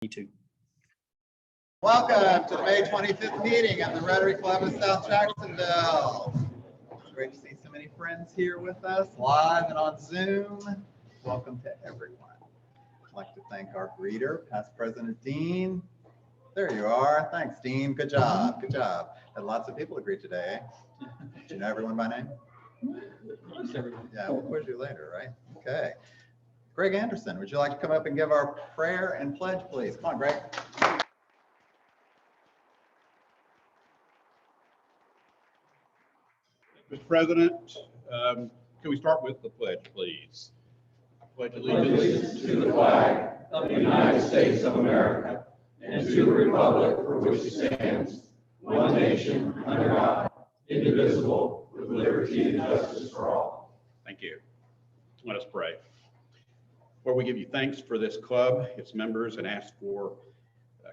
22. Welcome to the May 25th meeting at the Rotary Club of South Jacksonville. It's great to see so many friends here with us, live and on Zoom. Welcome to everyone. I'd like to thank our greeter, past President Dean. There you are. Thanks, Dean. Good job. Good job. Had lots of people to greet today. Did you know everyone by name? Yeah, we'll quiz you later, right? Okay. Greg Anderson, would you like to come up and give our prayer and pledge, please? Come on, Greg. Mr. President, can we start with the pledge, please? I pledge allegiance to the flag of the United States of America and to the republic for which it stands, one nation, under God, indivisible, with liberty and justice for all. Thank you. Let us pray. Lord, we give you thanks for this club, its members, and ask for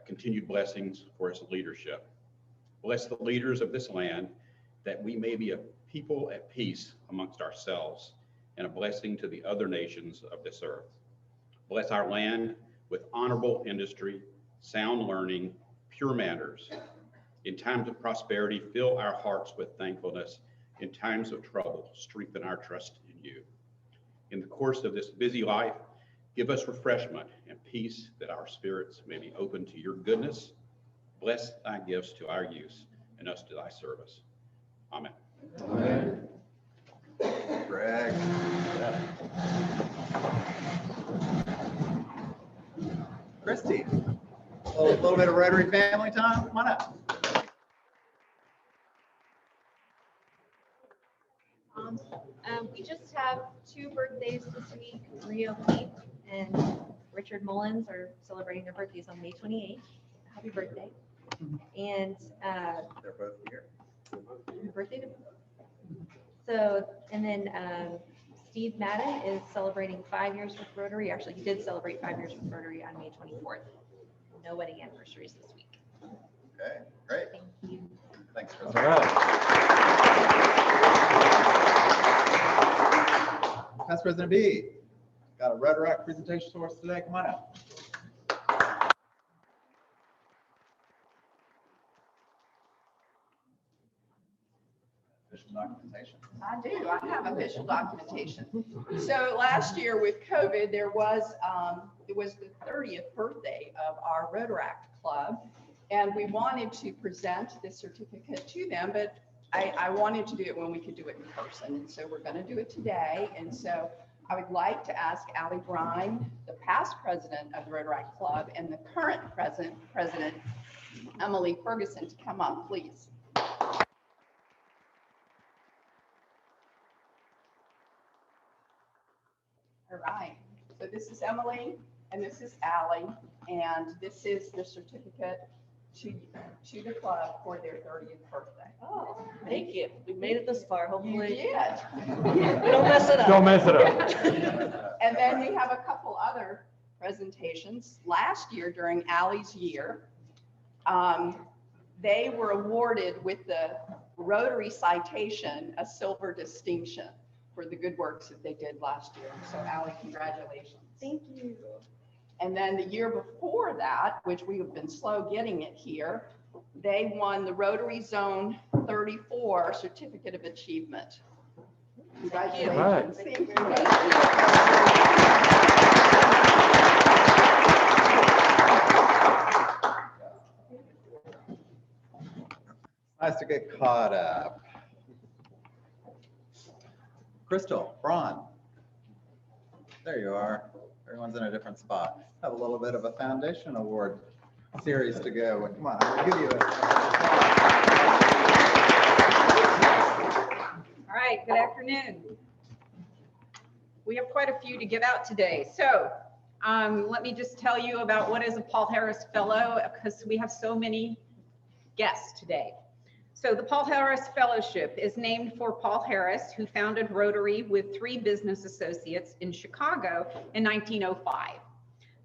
continued blessings for its leadership. Bless the leaders of this land, that we may be a people at peace amongst ourselves and a blessing to the other nations of this earth. Bless our land with honorable industry, sound learning, pure manners. In times of prosperity, fill our hearts with thankfulness. In times of trouble, strengthen our trust in you. In the course of this busy life, give us refreshment and peace, that our spirits may be open to your goodness. Bless thy gifts to our use and us to thy service. Amen. Amen. Greg. Christy, a little bit of Rotary family time. Come on up. We just have two birthdays this week. Rio Pete and Richard Mullins are celebrating their birthdays on May 28th. Happy birthday. And They're both here. happy birthday to So, and then Steve Madden is celebrating 5 years with Rotary. Actually, he did celebrate 5 years with Rotary on May 24th. No wedding anniversaries this week. Okay, great. Thank you. Thanks, All Christy. right. Past President B, got a Rotaract presentation for us today. Come on up. Official documentation. I do. I have official documentation. So last year with COVID, there was it was the 30th birthday of our Rotaract Club, and we wanted to present this certificate to them, but I wanted to do it when we could do it in person, and so we're going to do it today. And so I would like to ask Allie Brine, the past president of the Rotaract Club, and the current president Emily Ferguson, to come up, please. All right, so this is Emily and this is Allie, and this is the certificate to the club for their 30th birthday. Oh, thank you. We made it this far, You hopefully. did. We don't mess it up. Don't mess it up. And then we have a couple other presentations. Last year, during Allie's year, they were awarded with the Rotary Citation, a silver distinction for the good works that they did last year. So Allie, congratulations. Thank you. And then the year before that, which we have been slow getting it here, they won the Rotary Zone 34 Certificate of Achievement. Congratulations. Right. Thank you. Nice to get caught up. Crystal, Braun. There you are. Everyone's in a different spot. Have a little bit of a foundation award series to go. Come on, I'm gonna give you a. All right, good afternoon. We have quite a few to give out today. So let me just tell you about what is a Paul Harris Fellow, because we have so many guests today. So the Paul Harris Fellowship is named for Paul Harris, who founded Rotary with 3 business associates in Chicago in 1905.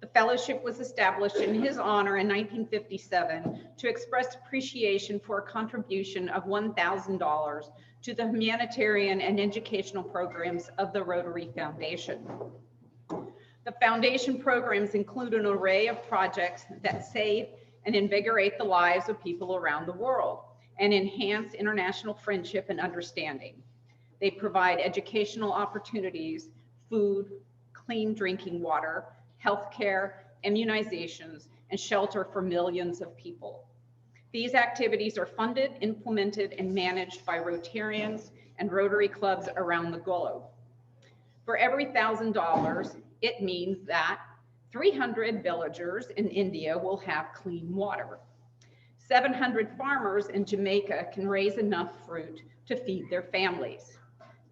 The fellowship was established in his honor in 1957 to express appreciation for a contribution of $1,000 to the humanitarian and educational programs of the Rotary Foundation. The foundation programs include an array of projects that save and invigorate the lives of people around the world and enhance international friendship and understanding. They provide educational opportunities, food, clean drinking water, healthcare, immunizations, and shelter for millions of people. These activities are funded, implemented, and managed by Rotarians and Rotary clubs around the globe. For every $1,000, it means that 300 villagers in India will have clean water. 700 farmers in Jamaica can raise enough fruit to feed their families.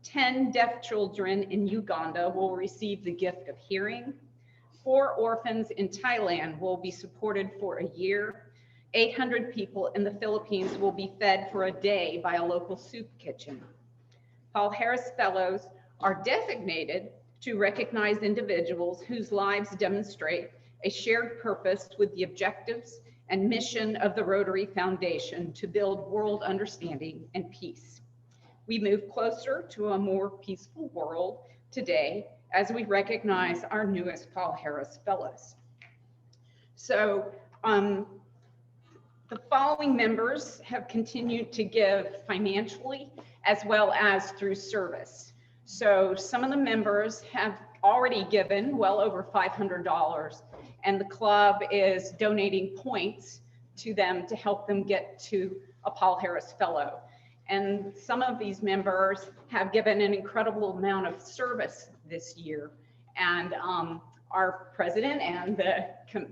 10 deaf children in Uganda will receive the gift of hearing. 4 orphans in Thailand will be supported for a year. 800 people in the Philippines will be fed for a day by a local soup kitchen. Paul Harris Fellows are designated to recognize individuals whose lives demonstrate a shared purpose with the objectives and mission of the Rotary Foundation to build world understanding and peace. We move closer to a more peaceful world today as we recognize our newest Paul Harris Fellows. So the following members have continued to give financially as well as through service. So some of the members have already given well over $500, and the club is donating points to them to help them get to a Paul Harris Fellow. And some of these members have given an incredible amount of service this year. And our president and the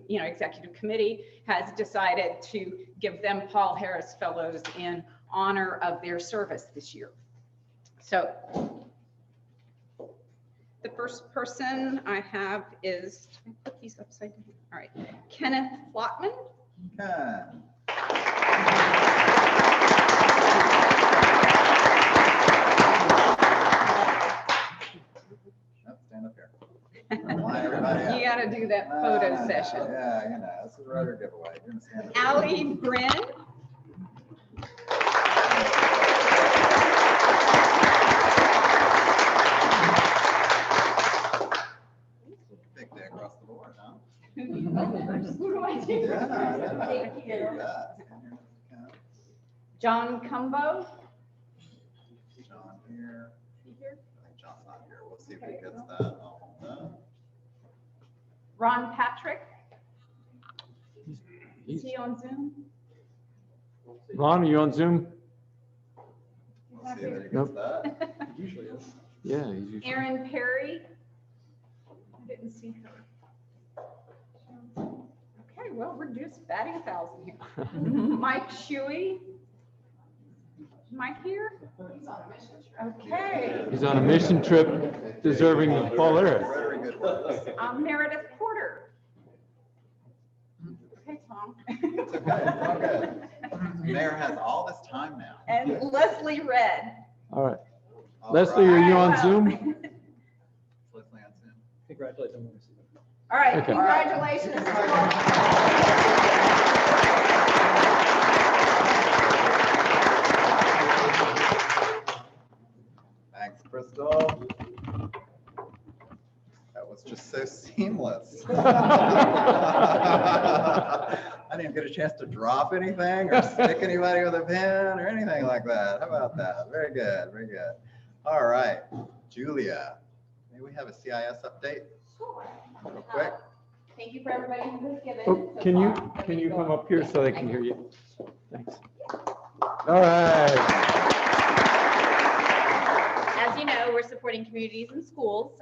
executive committee has decided to give them Paul Harris Fellows in honor of their service this year. So the first person I have is, I put these upside down. All right, Kenneth Flotman. Okay. Nope, stand up here. Line everybody up. You got to do that photo No, session. Yeah, you know, this is a Rotary giveaway. You're gonna stand up. Allie Bryn. Big day across the board, huh? Who do I do? Yeah. Thank you. Yeah. John Cumbo. John here. I think John's not here. We'll see if he gets that. No. Ron Patrick. Is he on Zoom? Ron, are you on Zoom? We'll see that he gets Nope. that. Usually is. Yeah, he's usually. Erin Perry. I didn't see her. Okay, well, we're just batting 1,000 here. Mike Shuey. Mike here? Okay. He's on a mission trip deserving of Paul Harris. Rotary good works. Meredith Porter. Okay, Tom. It's okay, it's all good. Mayor has all this time now. And Leslie Red. All right. All Leslie, are right. you on Wow. Zoom? Leslie on Zoom. Congratulations. All right, Okay. congratulations. Thanks, Crystal. That was just so seamless. I didn't get a chance to drop anything or stick anybody with a pen or anything like that. How about that? Very good, very good. All right, Julia, may we have a CIS update real quick? Thank you for everybody who has given. Oh, so can far. you come up here so they can hear you? Thanks. All right. As you know, we're supporting communities and schools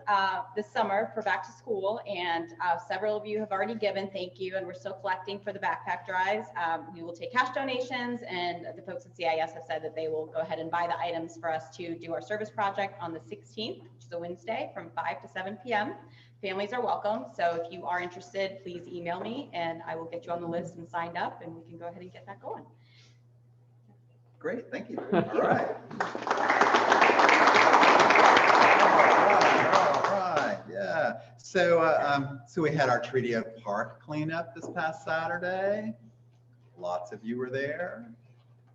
this summer for back to school, and several of you have already given. Thank you. And we're still collecting for the backpack drives. We will take cash donations, and the folks at CIS have said that they will go ahead and buy the items for us to do our service project on the 16th, which is a Wednesday from 5 to 7 p.m. Families are welcome. So if you are interested, please email me and I will get you on the list and signed up, and we can go ahead and get that going. Great, thank you. All right. All right, yeah. So we had our Treaty Oak Park cleanup this past Saturday. Lots of you were there.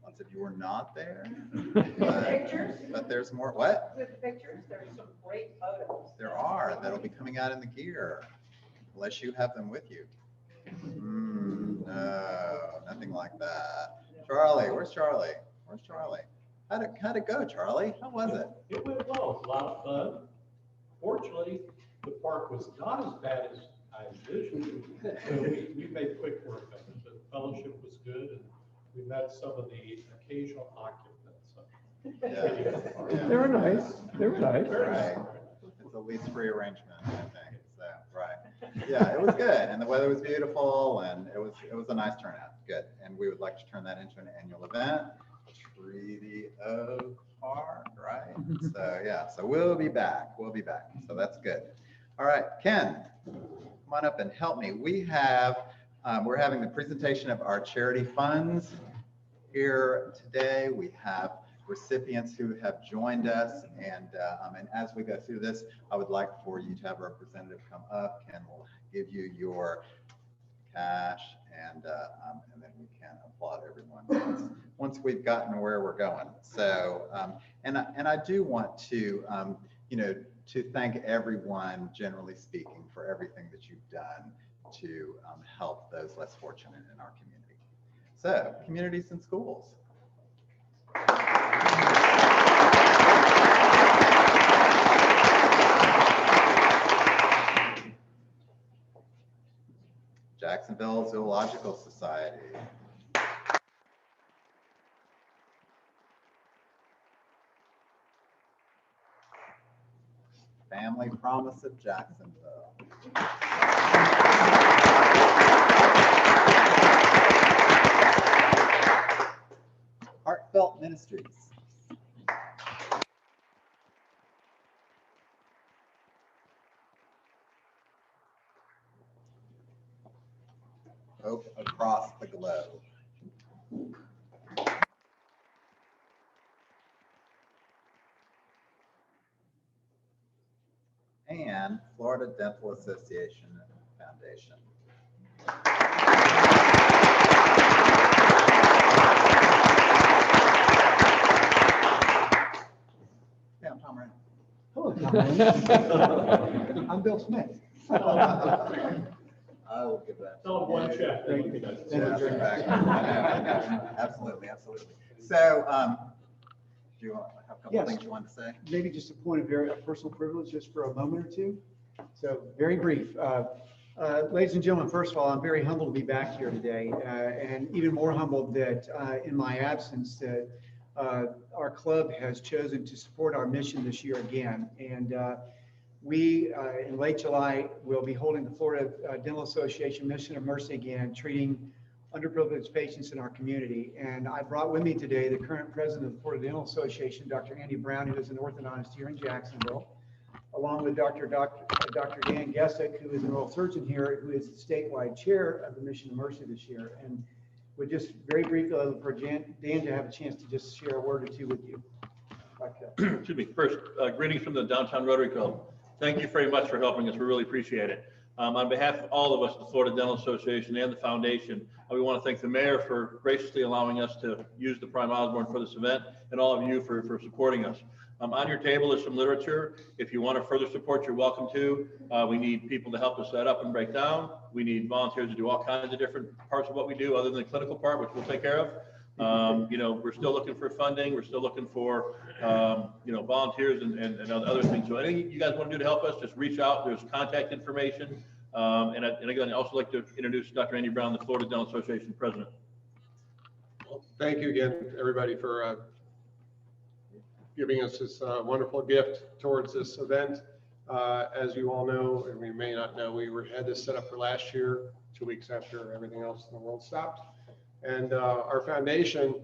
Lots of you were not there. But there's more. What? With pictures, there's some great photos. There are. That'll be coming out in the gear. unless you have them with you. No, nothing like that. Charlie, where's Charlie? Where's Charlie? How'd it go, Charlie? How was it? It went well. It was a lot of fun. Fortunately, the park was not as bad as I envisioned. So we made quick work of it. The fellowship was good, and we met some of the occasional occupants. Yeah. They were nice. They were nice. Right. It's a lease free arrangement, I think. So, right. Yeah, it was good. And the weather was beautiful, and it was a nice turnout. Good. And we would like to turn that into an annual event. Treaty of Park, right? So yeah, so we'll be back. We'll be back. So that's good. All right, Ken, come on up and help me. We have, we're having the presentation of our charity funds here today. We have recipients who have joined us, and as we go through this, I would like for you to have a representative come up. Ken will give you your cash, and then we can applaud everyone once we've gotten where we're going. So, and I do want to, to thank everyone, generally speaking, for everything that you've done to help those less fortunate in our community. So, communities and schools. Jacksonville Zoological Society. Family Promise of Jacksonville. Heartfelt Ministries. Hope Across the Globe. And Florida Dental Association Foundation. Yeah, I'm Tom Ryan. Hello, Tom. I'm Bill Smith. I will give that. Tell them one check. Absolutely, absolutely. So, do you have a couple of things you want to say? Maybe just a point of personal privilege just for a moment or two. So very brief. Ladies and gentlemen, first of all, I'm very humbled to be back here today, and even more humbled that in my absence that our club has chosen to support our mission this year again. And we, in late July, will be holding the Florida Dental Association Mission of Mercy again, treating underprivileged patients in our community. And I brought with me today the current president of the Florida Dental Association, Dr. Andy Brown, who is an orthodontist here in Jacksonville, along with Dr. Dan Gessick, who is an oral surgeon here, who is the statewide chair of the Mission of Mercy this year. And we just very briefly look for Dan to have a chance to just share a word or two with you. Excuse me. First, greetings from the Downtown Rotary Club. Thank you very much for helping us. We really appreciate it. On behalf of all of us, the Florida Dental Association and the foundation, we want to thank the mayor for graciously allowing us to use the Prime Osborne for this event, and all of you for supporting us. On your table is some literature. If you want to further support, you're welcome to. We need people to help us set up and break down. We need volunteers to do all kinds of different parts of what we do other than the clinical part, which we'll take care of. We're still looking for funding. We're still looking for, volunteers and other things. So anything you guys want to do to help us, just reach out. There's contact information. And again, I'd also like to introduce Dr. Andy Brown, the Florida Dental Association president. Well, thank you again, everybody, for giving us this wonderful gift towards this event. As you all know, and we may not know, we had this set up for last year, 2 weeks after everything else in the world stopped. And our foundation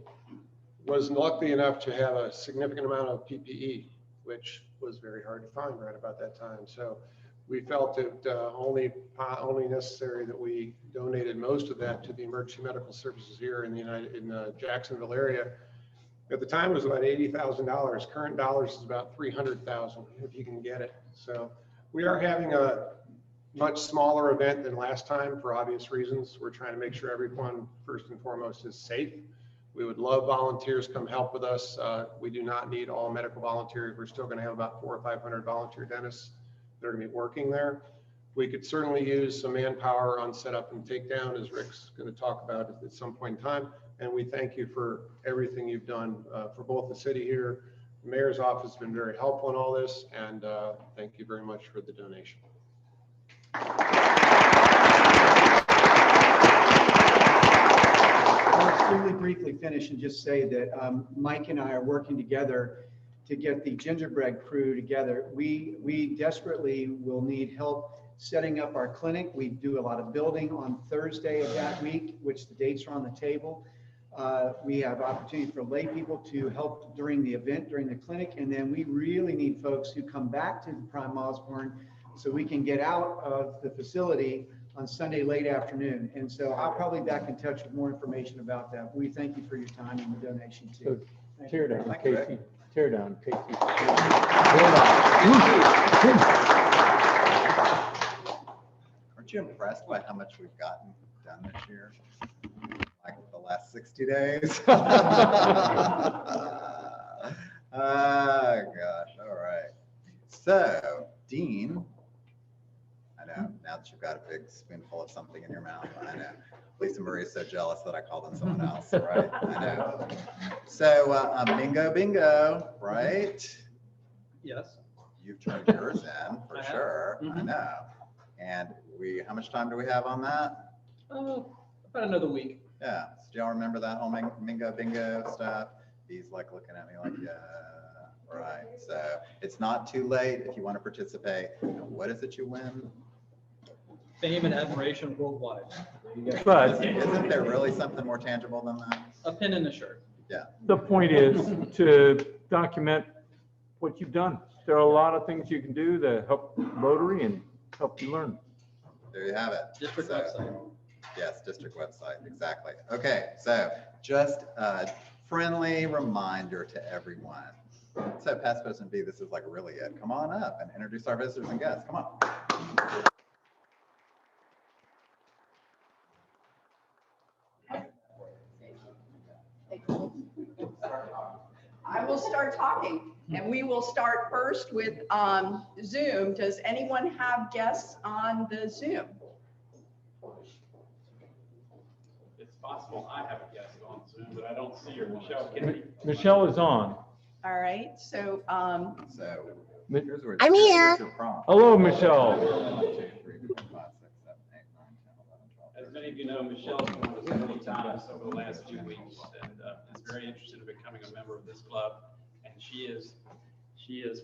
was lucky enough to have a significant amount of PPE, which was very hard to find right about that time. So we felt it only necessary that we donated most of that to the emergency medical services here in the Jacksonville area. At the time, it was about $80,000. Current dollars is about $300,000 if you can get it. So we are having a much smaller event than last time for obvious reasons. We're trying to make sure everyone, first and foremost, is safe. We would love volunteers come help with us. We do not need all medical volunteers. We're still going to have about 400 or 500 volunteer dentists that are going to be working there. We could certainly use some manpower on setup and takedown, as Rick's going to talk about at some point in time. And we thank you for everything you've done for both the city here. The mayor's office has been very helpful in all this, and thank you very much for the donation. I'll extremely briefly finish and just say that Mike and I are working together to get the gingerbread crew together. We desperately will need help setting up our clinic. We do a lot of building on Thursday of that week, which the dates are on the table. We have opportunity for lay people to help during the event, during the clinic. And then we really need folks who come back to the Prime Osborne so we can get out of the facility on Sunday late afternoon. And so I'll probably be back in touch with more information about that. We thank you for your time and the donation too. Thank you. Tear down, Thank you, Casey. Tear down, Casey. Aren't you impressed by how much we've gotten done this year? Like the last 60 days? Oh, gosh. All right. So, Dean, I know now that you've got a big spoonful of something in your mouth, I know. Lisa Marie's so jealous that I called on someone else, right? I know. So, Mingo Bingo, right? Yes. You've turned yours in for sure. I Mhm. know. And how much time do we have on that? Oh, about another week. Yeah. So do y'all remember that whole Mingo Bingo stuff? He's like looking at me like, yeah, right. So it's not too late if you want to participate. And what is it you win? Fame and admiration worldwide. But Isn't there really something more tangible than that? A pin in the shirt. Yeah. the point is to document what you've done. There are a lot of things you can do to help Rotary and help you learn. There you have it. District So, website. Yes, district website, exactly. Okay, so just a friendly reminder to everyone. So past President B, this is like really it. Come on up and introduce our visitors and guests. Come on. I will start talking, and we will start first with Zoom. Does anyone have guests on the Zoom? It's possible I have a guest on Zoom, but I don't see her. Michelle Kennedy. Michelle is on. All right, so So Mi- here's where. I'm here. here's your prompt. Hello, Michelle. 1, 2, 3, 4, 5, 6, 7, 8, 9, 10, 11, 12. As many of you know, Michelle's been with us many times over the last 2 weeks and is very interested in becoming a member of this club. And she is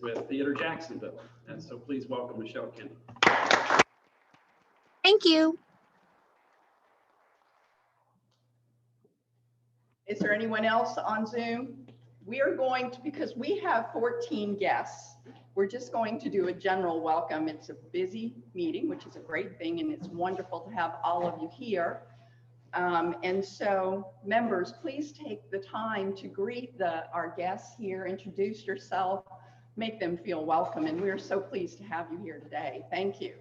with Theater Jacksonville. And so please welcome Michelle Kennedy. Thank you. is there anyone else on Zoom? We are going to, because we have 14 guests, we're just going to do a general welcome. It's a busy meeting, which is a great thing, and it's wonderful to have all of you here. And so members, please take the time to greet our guests here, introduce yourself, make them feel welcome. And we're so pleased to have you here today. Thank you.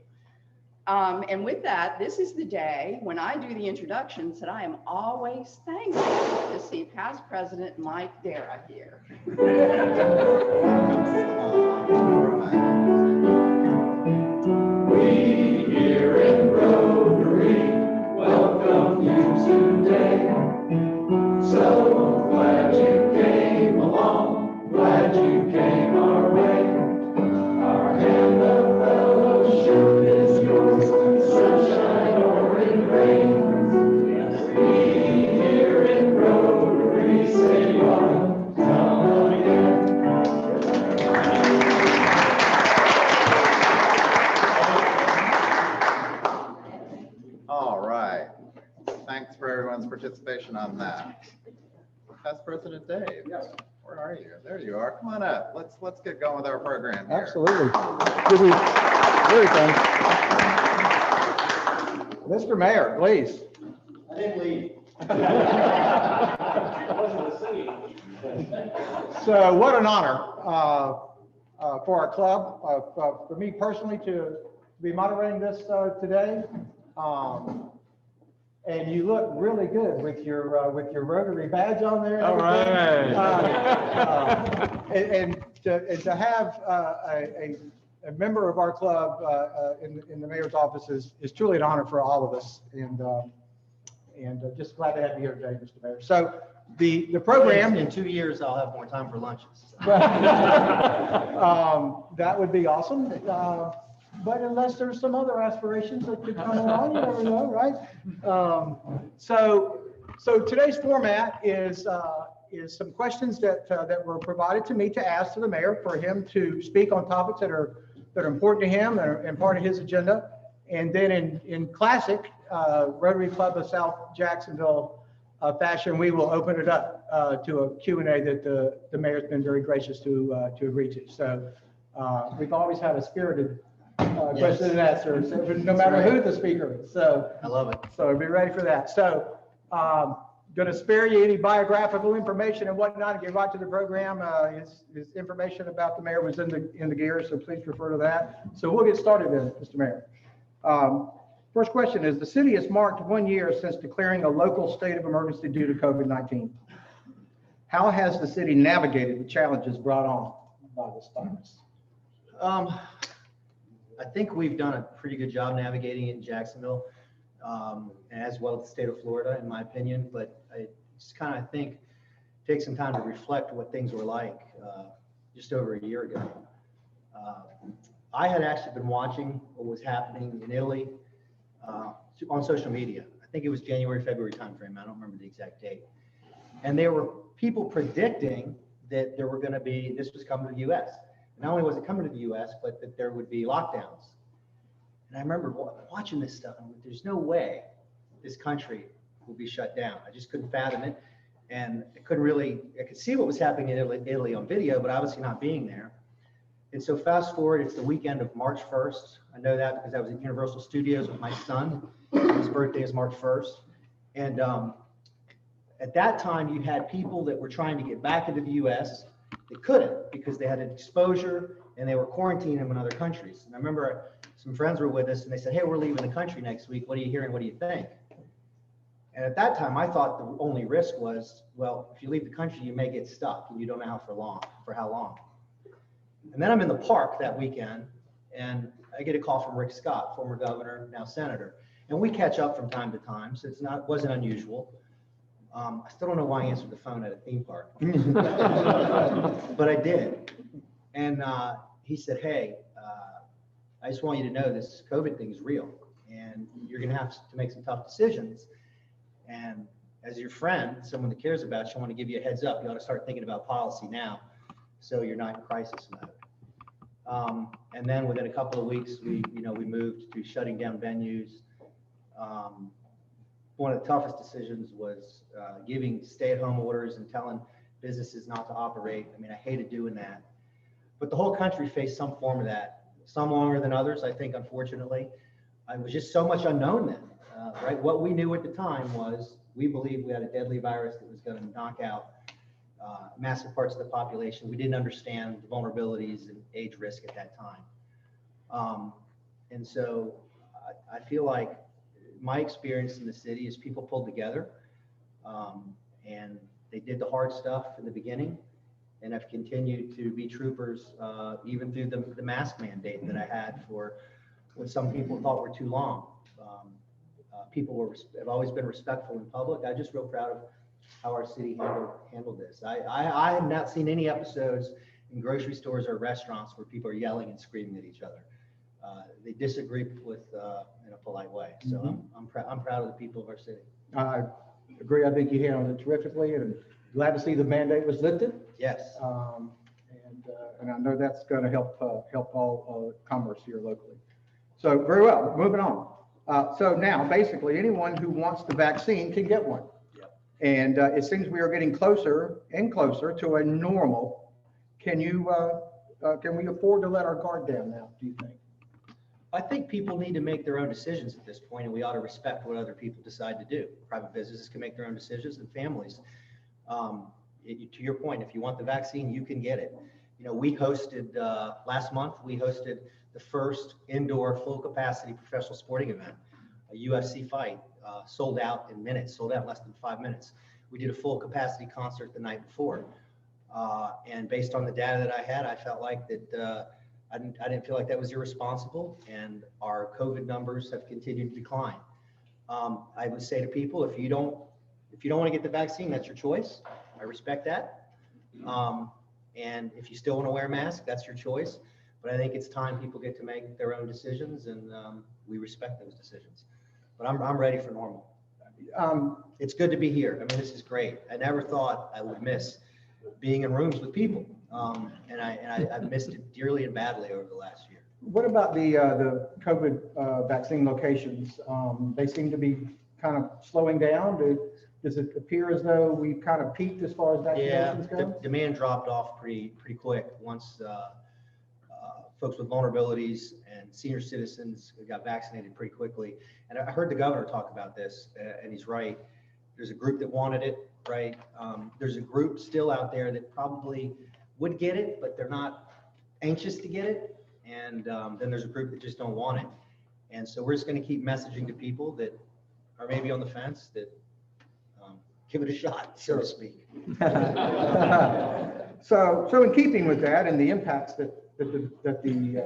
And with that, this is the day when I do the introductions that I am always thankful to see past President Mike Dara here. We here in Rotary welcome you today. So glad you came along, glad you came our way. Our hand of fellowship is yours, sunshine or in rain. We here in Rotary say come again. All right. Thanks for everyone's participation on that. Past President Dave. Yes. Where are you? There you are. Come on up. Let's get going with our program here. Absolutely. Good week. Very fun. Mr. Mayor, please. I didn't leave. So what an honor for our club, for me personally to be moderating this today. And you look really good with your Rotary badge on there. All right. And to have a member of our club in the mayor's office is truly an honor for all of us. And just glad to have you here today, Mr. Mayor. So the program. In 2 years, I'll have more time for lunches. That would be awesome. But unless there's some other aspirations that could come along, you never know, right? So today's format is some questions that were provided to me to ask to the mayor for him to speak on topics that are important to him and part of his agenda. And then in classic Rotary Club of South Jacksonville fashion, we will open it up to a Q&A that the mayor's been very gracious to agree to. So we've always had a spirited question and answer, so no matter who the speaker is. So I love it. So be ready for that. So going to spare you any biographical information and whatnot and get right to the program. His information about the mayor was in the gear, so please refer to that. So we'll get started in it, Mr. Mayor. First question is, the city has marked 1 year since declaring a local state of emergency due to COVID-19. How has the city navigated the challenges brought on by this virus? I think we've done a pretty good job navigating it in Jacksonville, as well as the state of Florida, in my opinion. But I just kind of think take some time to reflect what things were like just over a year ago. I had actually been watching what was happening in Italy on social media. I think it was January, February timeframe. I don't remember the exact date. And there were people predicting that there were going to be, this was coming to the U.S. Not only was it coming to the U.S., but that there would be lockdowns. And I remember watching this stuff, and there's no way this country will be shut down. I just couldn't fathom it. And I could see what was happening in Italy on video, but obviously not being there. And so fast forward, it's the weekend of March 1st. I know that because I was at Universal Studios with my son. His birthday is March 1st. And at that time, you had people that were trying to get back into the U.S. They couldn't because they had an exposure and they were quarantining them in other countries. And I remember some friends were with us and they said, hey, we're leaving the country next week. What are you hearing? What do you think? And at that time, I thought the only risk was, well, if you leave the country, you may get stuck and you don't know for how long. And then I'm in the park that weekend and I get a call from Rick Scott, former governor, now senator. And we catch up from time to time, so wasn't unusual. I still don't know why I answered the phone at a theme park, but I did. And he said, hey, I just want you to know this COVID thing is real and you're going to have to make some tough decisions. And as your friend, someone that cares about you, I want to give you a heads up. You ought to start thinking about policy now so you're not in crisis mode. And then within a couple of weeks, we moved to shutting down venues. One of the toughest decisions was giving stay-at-home orders and telling businesses not to operate. I mean, I hated doing that. But the whole country faced some form of that, some longer than others, I think, unfortunately. It was just so much unknown then, right? What we knew at the time was we believed we had a deadly virus that was going to knock out massive parts of the population. We didn't understand the vulnerabilities and age risk at that time. And so I feel like my experience in the city is people pulled together and they did the hard stuff in the beginning and have continued to be troopers even through the mask mandate that I had for what some people thought were too long. People have always been respectful in public. I'm just real proud of how our city handled this. I have not seen any episodes in grocery stores or restaurants where people are yelling and screaming at each other. They disagree with in a polite way. So I'm proud of the people of our city. I agree. I think you handled it terrifically, and glad to see the mandate was lifted. Yes. And I know that's going to help all commerce here locally. So very well. Moving on. So now, basically, anyone who wants the vaccine can get one. Yep. And it seems we are getting closer and closer to a normal. Can we afford to let our guard down now, do you think? I think people need to make their own decisions at this point, and we ought to respect what other people decide to do. Private businesses can make their own decisions, and families. To your point, if you want the vaccine, you can get it. You know, we hosted last month. We hosted the first indoor full capacity professional sporting event, a UFC fight, sold out in minutes, sold out in less than 5 minutes. We did a full capacity concert the night before, and based on the data that I had, I felt like that I didn't feel like that was irresponsible, and our COVID numbers have continued to decline. I would say to people, if you don't want to get the vaccine, that's your choice. I respect that. And if you still want to wear a mask, that's your choice. But I think it's time people get to make their own decisions, and we respect those decisions. But I'm ready for normal. It's good to be here. I mean, this is great. I never thought I would miss being in rooms with people. And I've missed it dearly and badly over the last year. What about the COVID vaccine locations? They seem to be kind of slowing down. Does it appear as though we've kind of peaked as far as vaccinations go? Demand dropped off pretty quick once folks with vulnerabilities and senior citizens got vaccinated pretty quickly. And I heard the governor talk about this, and he's right. There's a group that wanted it, right? There's a group still out there that probably would get it, but they're not anxious to get it. And then there's a group that just don't want it. And so we're just going to keep messaging to people that are maybe on the fence that give it a shot, so to speak. So in keeping with that and the impacts that the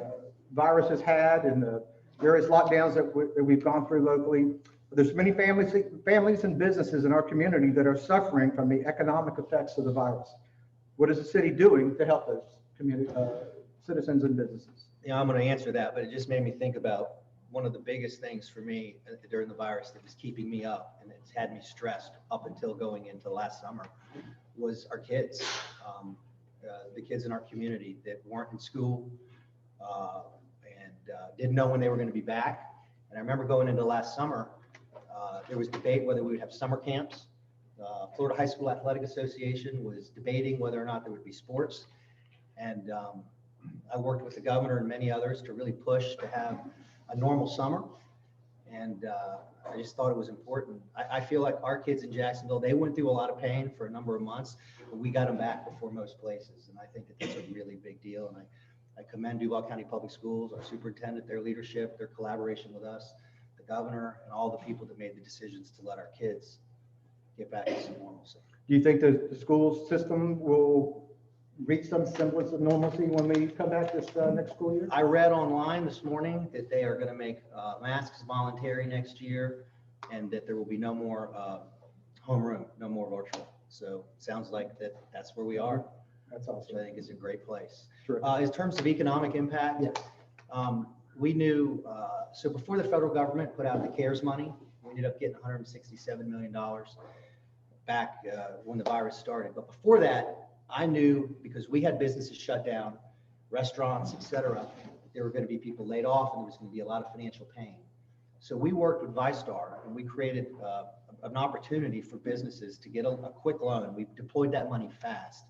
virus has had and the various lockdowns that we've gone through locally, there's many families and businesses in our community that are suffering from the economic effects of the virus. What is the city doing to help those community citizens and businesses? Yeah, I'm going to answer that, but it just made me think about one of the biggest things for me during the virus that was keeping me up and it's had me stressed up until going into last summer was our kids, the kids in our community that weren't in school and didn't know when they were going to be back. And I remember going into last summer, there was debate whether we would have summer camps. Florida High School Athletic Association was debating whether or not there would be sports. And I worked with the governor and many others to really push to have a normal summer. And I just thought it was important. I feel like our kids in Jacksonville, they went through a lot of pain for a number of months, but we got them back before most places. And I think that that's a really big deal. And I commend Duval County Public Schools, our superintendent, their leadership, their collaboration with us, the governor, and all the people that made the decisions to let our kids get back to some normalcy. Do you think that the school system will reach some semblance of normalcy when we come back this next school year? I read online this morning that they are going to make masks voluntary next year, and that there will be no more homeroom, no more virtual. So it sounds like that's where we are. That's awesome. So I think it's a great place. Sure. In terms of economic impact, yes. We knew, so before the federal government put out the CARES money, we ended up getting $167 million back when the virus started. But before that, I knew, because we had businesses shut down, restaurants, et cetera, there were going to be people laid off and there was going to be a lot of financial pain. So we worked with ViStar and we created an opportunity for businesses to get a quick loan. We deployed that money fast.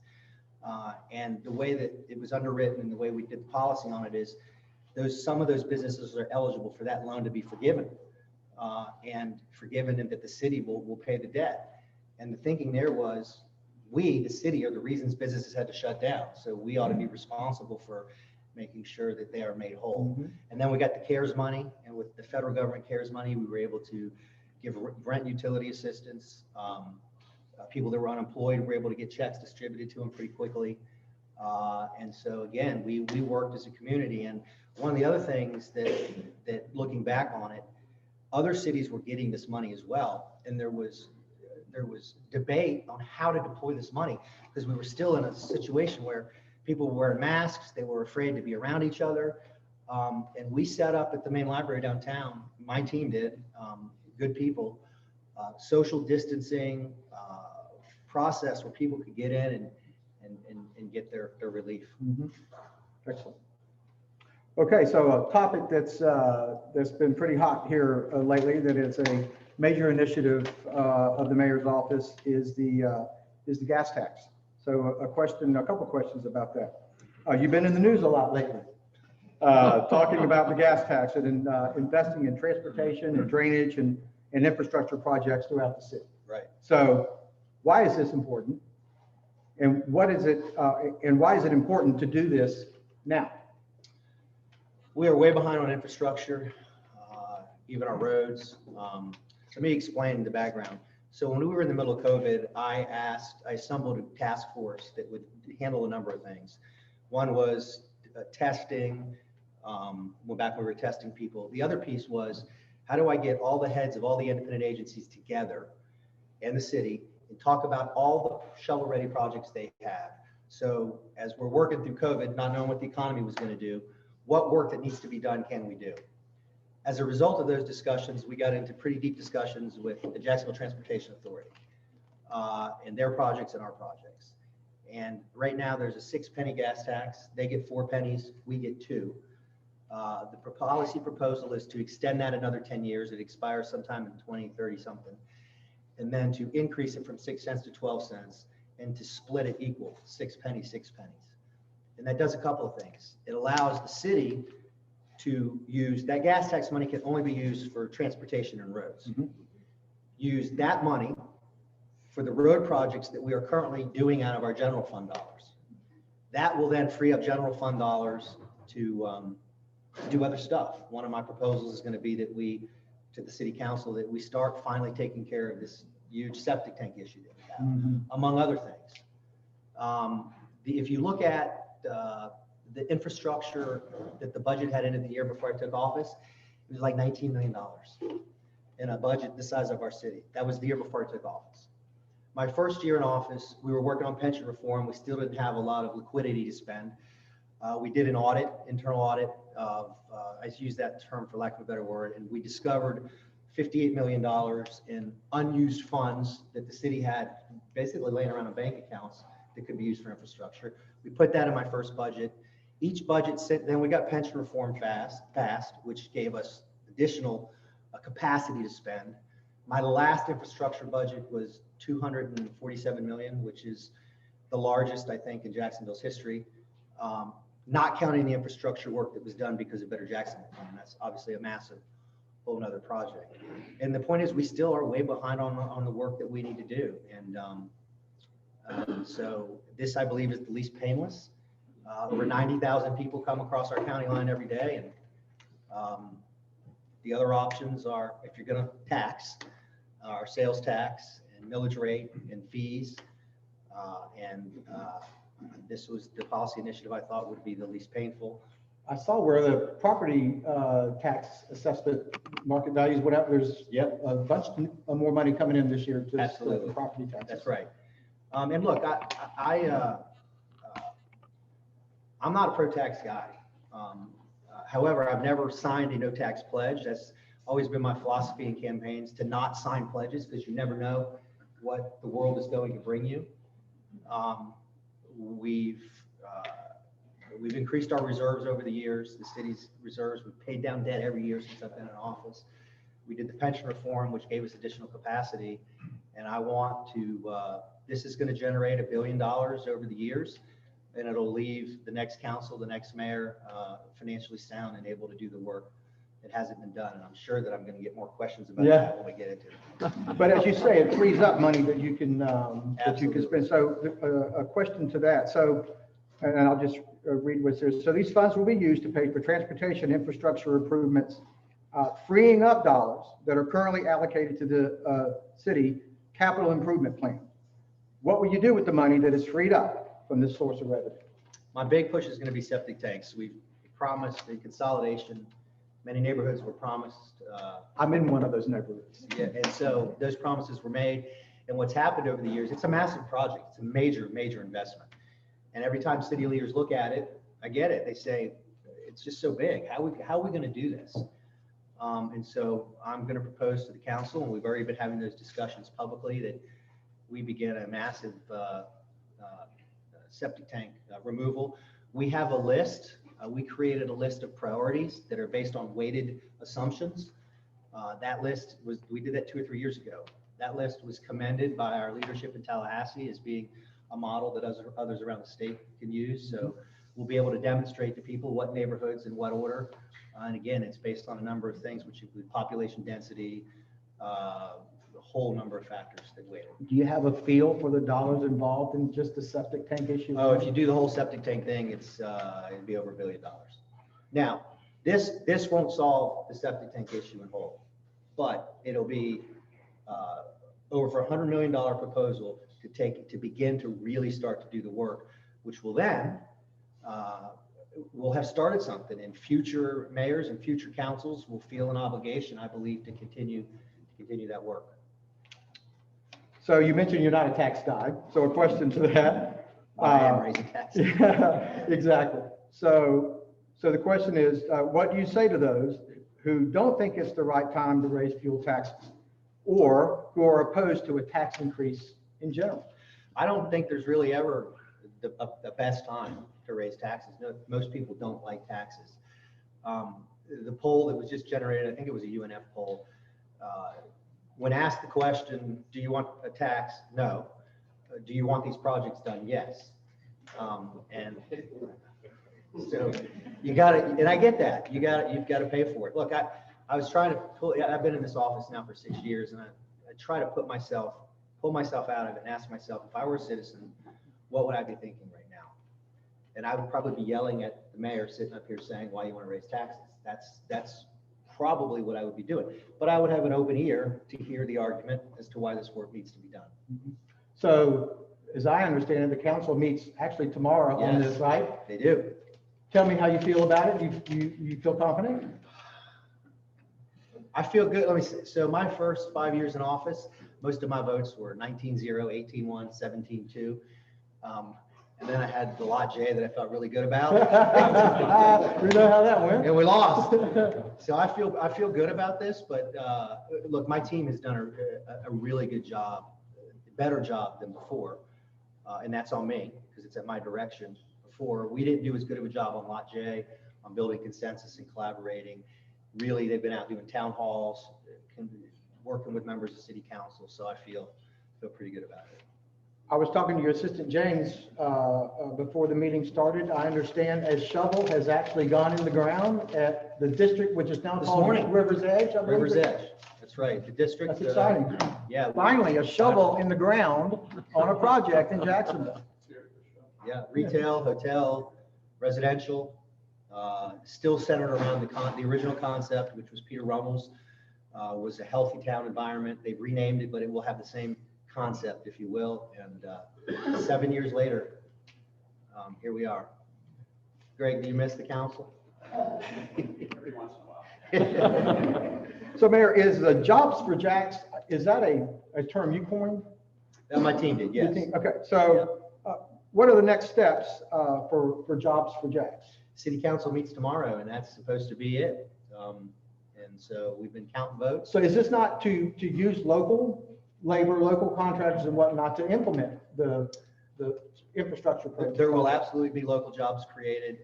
And the way that it was underwritten and the way we did the policy on it is some of those businesses are eligible for that loan to be forgiven and that the city will pay the debt. And the thinking there was, we, the city, are the reasons businesses had to shut down. So we ought to be responsible for making sure that they are made whole. Mm-hmm. And then we got the CARES money, and with the federal government CARES money, we were able to give rent utility assistance. People that were unemployed were able to get checks distributed to them pretty quickly. And so again, we worked as a community. And one of the other things that looking back on it, other cities were getting this money as well. And there was debate on how to deploy this money because we were still in a situation where people were wearing masks, they were afraid to be around each other. And we set up at the main library downtown, my team did, good people, social distancing process where people could get in and get their relief. Mm-hmm. Excellent. Okay, so a topic that's been pretty hot here lately, that is a major initiative of the mayor's office, is the gas tax. So a couple questions about that. You've been in the news a lot lately, talking about the gas tax and investing in transportation and drainage and infrastructure projects throughout the city. Right. So why is this important? And what is it? And why is it important to do this now? We are way behind on infrastructure, even our roads. Let me explain the background. So when we were in the middle of COVID, I assembled a task force that would handle a number of things. One was testing, well, back when we were testing people. The other piece was, how do I get all the heads of all the independent agencies together and the city and talk about all the shovel-ready projects they have? So as we're working through COVID, not knowing what the economy was going to do, what work that needs to be done can we do? As a result of those discussions, we got into pretty deep discussions with the Jacksonville Transportation Authority and their projects and our projects. And right now there's a 6-penny gas tax. They get 4 pennies, we get 2. The policy proposal is to extend that another 10 years. It expires sometime in 2030 something. And then to increase it from 6 cents to 12 cents and to split it equal, 6 pennies, 6 pennies. And that does a couple of things. It allows the city to use, that gas tax money can only be used for transportation and roads. Use that money for the road projects that we are currently doing out of our general fund dollars. That will then free up general fund dollars to do other stuff. One of my proposals is going to be that we, to the city council, that we start finally taking care of this huge septic tank issue that we have, among other things. If you look at the infrastructure that the budget had in it the year before I took office, it was like $19 million in a budget the size of our city. That was the year before I took office. My first year in office, we were working on pension reform. We still didn't have a lot of liquidity to spend. We did an audit, internal audit of, I use that term for lack of a better word, and we discovered $58 million in unused funds that the city had basically laying around in bank accounts that could be used for infrastructure. We put that in my first budget. Each budget, then we got pension reform passed, which gave us additional capacity to spend. My last infrastructure budget was $247 million, which is the largest, I think, in Jacksonville's history. Not counting the infrastructure work that was done because of Better Jacksonville. And that's obviously a massive, whole nother project. And the point is, we still are way behind on the work that we need to do. And so this, I believe, is the least painless. Over 90,000 people come across our county line every day. And the other options are, if you're going to tax, our sales tax and millage rate and fees. This was the policy initiative I thought would be the least painful. I saw where the property tax assessment, market values, whatever, there's a bunch more money coming in this year to Absolutely. Property taxes. That's right. And look, I'm not a pro-tax guy. However, I've never signed a no-tax pledge. That's always been my philosophy in campaigns, to not sign pledges, because you never know what the world is going to bring you. We've increased our reserves over the years, the city's reserves. We've paid down debt every year since I've been in office. We did the pension reform, which gave us additional capacity. And I want to, this is going to generate $1 billion over the years, and it'll leave the next council, the next mayor, financially sound and able to do the work that hasn't been done. And I'm sure that I'm going to get more questions about that when we get into it. But as you say, it frees up money that you can spend. So a question to that. So, and I'll just read what's there. So these funds will be used to pay for transportation infrastructure improvements, freeing up dollars that are currently allocated to the city capital improvement plan. What will you do with the money that is freed up from this source of revenue? My big push is going to be septic tanks. We promised the consolidation. Many neighborhoods were promised. I'm in one of those neighborhoods. Yeah, and so those promises were made. And what's happened over the years, it's a massive project. It's a major, major investment. And every time city leaders look at it, I get it. They say, it's just so big. How are we going to do this? And so I'm going to propose to the council, and we've already been having those discussions publicly, that we begin a massive septic tank removal. We have a list. We created a list of priorities that are based on weighted assumptions. That list was, we did that 2 or 3 years ago. That list was commended by our leadership in Tallahassee as being a model that others around the state can use. So we'll be able to demonstrate to people what neighborhoods in what order. And again, it's based on a number of things, which include population density, a whole number of factors that weigh it. Do you have a feel for the dollars involved in just the septic tank issue? Oh, if you do the whole septic tank thing, it'd be over $1 billion. Now, this won't solve the septic tank issue in whole, but it'll be over $100 million proposal to begin to really start to do the work, which will then we'll have started something, and future mayors and future councils will feel an obligation, I believe, to continue that work. So you mentioned you're not a tax guy, so a question to that. I am raising taxes. Yeah, exactly. So the question is, what do you say to those who don't think it's the right time to raise fuel taxes, or who are opposed to a tax increase in general? I don't think there's really ever the best time to raise taxes. No, most people don't like taxes. The poll that was just generated, I think it was a UNF poll, when asked the question, do you want a tax? No. Do you want these projects done? Yes. And so you got to, and I get that. You've got to pay for it. Look, I was trying to I've been in this office now for 6 years, and I try to pull myself out of it and ask myself, if I were a citizen, what would I be thinking right now? And I would probably be yelling at the mayor sitting up here saying, why you want to raise taxes? That's probably what I would be doing. But I would have an open ear to hear the argument as to why this work needs to be done. So as I understand it, the council meets actually tomorrow on this, right? They do. Tell me how you feel about it. You feel confident? I feel good. Let me see. So my first 5 years in office, most of my votes were 19-0, 18-1, 17-2. And then I had the Lot J that I felt really good about. We know how that went. And we lost. So I feel good about this, but look, my team has done a really good job, better job than before. And that's on me because it's at my direction. Before, we didn't do as good of a job on Lot J, on building consensus and collaborating. Really, they've been out doing town halls, working with members of city council. So I feel pretty good about it. I was talking to your assistant, James, before the meeting started. I understand a shovel has actually gone in the ground at the district, which is now called River's Edge. I believe. River's Edge. That's right. The district. That's exciting. Yeah. Finally, a shovel in the ground on a project in Jacksonville. Yeah. Retail, hotel, residential, still centered around the original concept, which was Peter Rummel's, was a healthy town environment. They've renamed it, but it will have the same concept, if you will. And 7 years later, here we are. Greg, do you miss the council? Every once in a while. So Mayor, is the Jobs for Jacks, is that a term you coined? That my team did, yes. Okay, so what are the next steps for Jobs for Jacks? City council meets tomorrow, and that's supposed to be it. And so we've been counting votes. So is this not to use local labor, local contractors and whatnot to implement the infrastructure project? There will absolutely be local jobs created.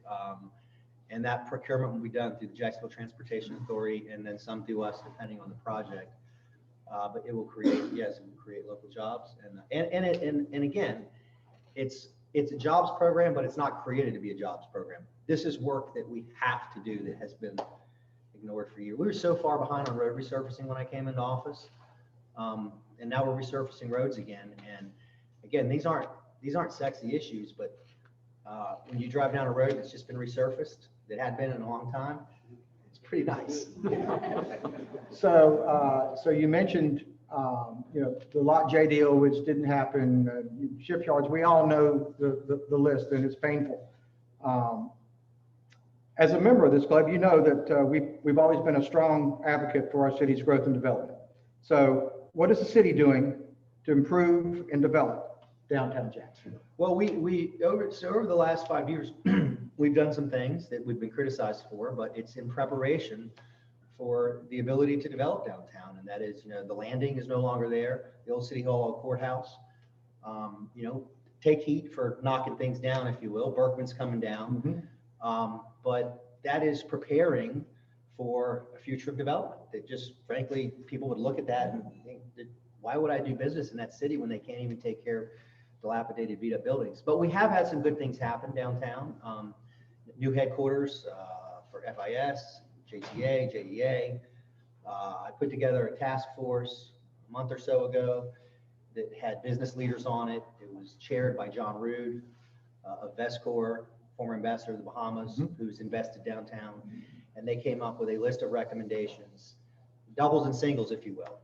And that procurement will be done through the Jacksonville Transportation Authority and then some through us, depending on the project. But it will create, yes, it will create local jobs. And again, it's a jobs program, but it's not created to be a jobs program. This is work that we have to do that has been ignored for years. We were so far behind on road resurfacing when I came into office. And now we're resurfacing roads again. And again, these aren't sexy issues, but when you drive down a road that's just been resurfaced, that had been in a long time, it's pretty nice. So you mentioned the Lot J deal, which didn't happen, shipyards. We all know the list, and it's painful. As a member of this club, you know that we've always been a strong advocate for our city's growth and development. So what is the city doing to improve and develop downtown Jacksonville? Well, over the last 5 years, we've done some things that we've been criticized for, but it's in preparation for the ability to develop downtown. And that is, the landing is no longer there, the old City Hall courthouse. Take heat for knocking things down, if you will. Berkman's coming down. But that is preparing for a future of development that just, frankly, people would look at that and think, why would I do business in that city when they can't even take care of dilapidated, beat up buildings? But we have had some good things happen downtown. New headquarters for FIS, JTA, JEA. I put together a task force a month or so ago that had business leaders on it. It was chaired by John Rood of Vescor, former ambassador of the Bahamas, who's invested downtown. And they came up with a list of recommendations, doubles and singles, if you will,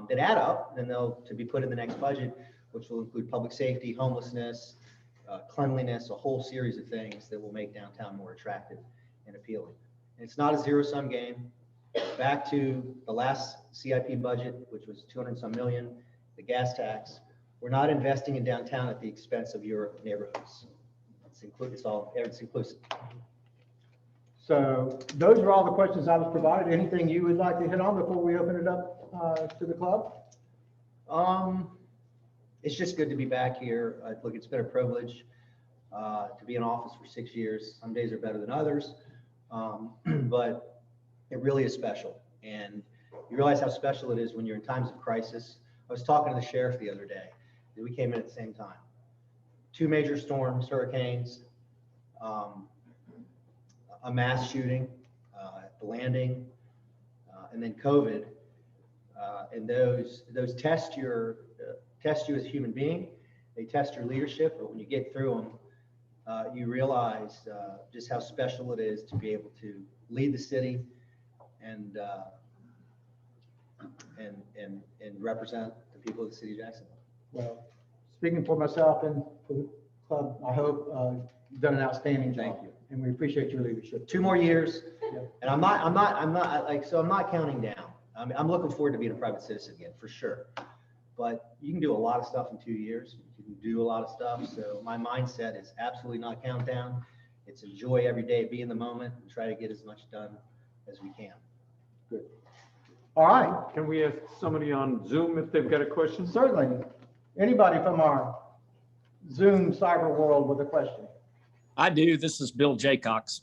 that add up, and they'll to be put in the next budget, which will include public safety, homelessness, cleanliness, a whole series of things that will make downtown more attractive and appealing. And it's not a zero-sum game. Back to the last CIP budget, which was 200 some million, the gas tax. We're not investing in downtown at the expense of your neighborhoods. It's inclusive. So those are all the questions I was provided. Anything you would like to hit on before we open it up to the club? It's just good to be back here. Look, it's been a privilege to be in office for 6 years. Some days are better than others, but it really is special. And you realize how special it is when you're in times of crisis. I was talking to the sheriff the other day. We came in at the same time. 2 major storms, hurricanes, a mass shooting at the landing, and then COVID. And those test you as a human being. They test your leadership, but when you get through them, you realize just how special it is to be able to lead the city and represent the people of the city of Jacksonville. Well, speaking for myself and for the club, I hope you've done an outstanding job. Thank you. And we appreciate your leadership. 2 more years, and I'm not counting down. I'm looking forward to being a private citizen again, for sure. But you can do a lot of stuff in 2 years. You can do a lot of stuff. So my mindset is absolutely not count down. It's enjoy every day, be in the moment, and try to get as much done as we can. Good. All right. Can we ask somebody on Zoom if they've got a question? Certainly. Anybody from our Zoom cyber world with a question? I do. This is Bill Jaycox.